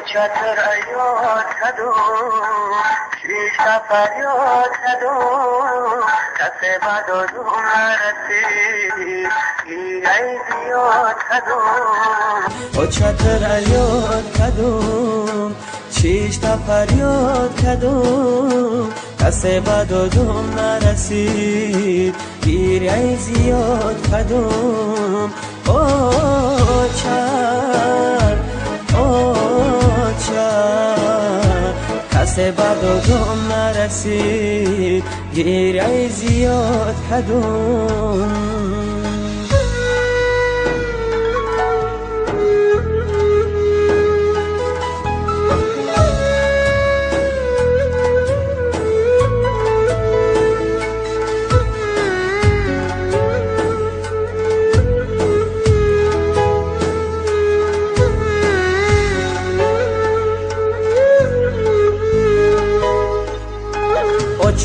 چتر ایاد کدوم شیش فریاد کدوم کس بد و دوم نرسید ای زیاد کدوم چتر ایاد کدوم شیش فریاد کدوم کس بد و دوم نرسید ای زیاد کدوم کس بد و دوم نرسید گیره زیاد کدوم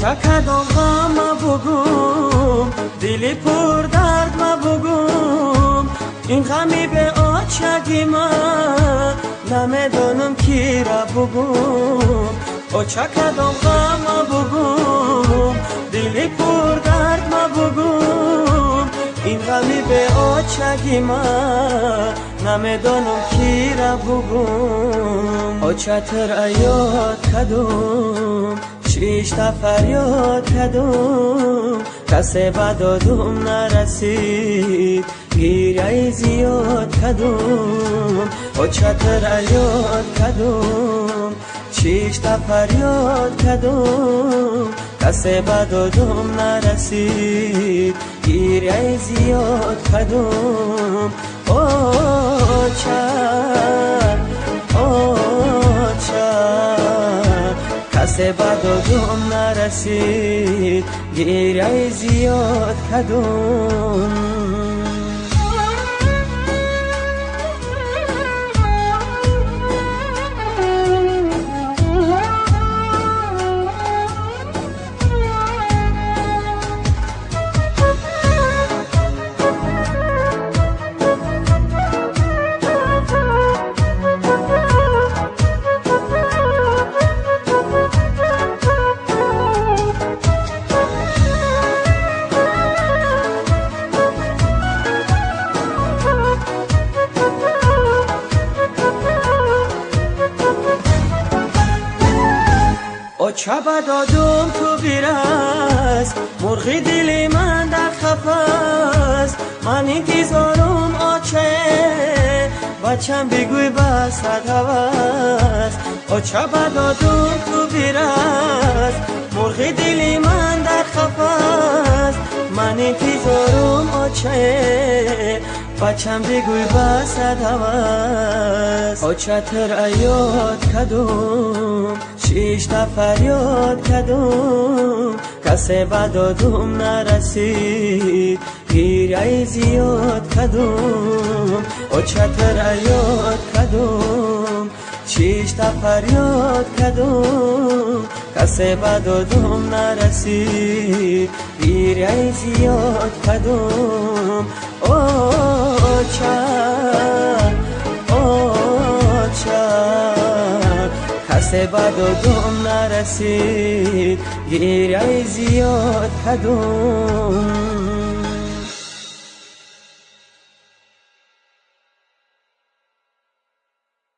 چکدم غم بگم دلی پر درد بگم این غمی به آچگی من نمیدانم کی را بگم چکدم غم بگم دلی پر درد بگم این غمی به آچگی من نمیدانم کی را بگم چتر ایاد کدوم شیش فریاد کدوم کس بد و دوم نرسید گیره زیاد کدوم چتر ایاد کدوم شیش فریاد کدوم کس بد و دوم نرسید گیره زیاد کدوم کس بد و دوم نرسید گیره زیاد کدوم چه بدادم تو بیرست مرغی دل من در خفست من انتظارم آچه بچم بگوی بس هست چه بدادم تو بیرست مرغی دل من در خفست من انتظارم آچه بچم بگوی بس هست چتر ایاد کدوم شیش فریاد کدوم کس بد و دوم نرسید گیره زیاد کدوم چتر ایاد کدوم شیش فریاد کدوم کس بد و دوم نرسید گیره زیاد کدوم کس بد و دوم نرسید گیره زیاد کدوم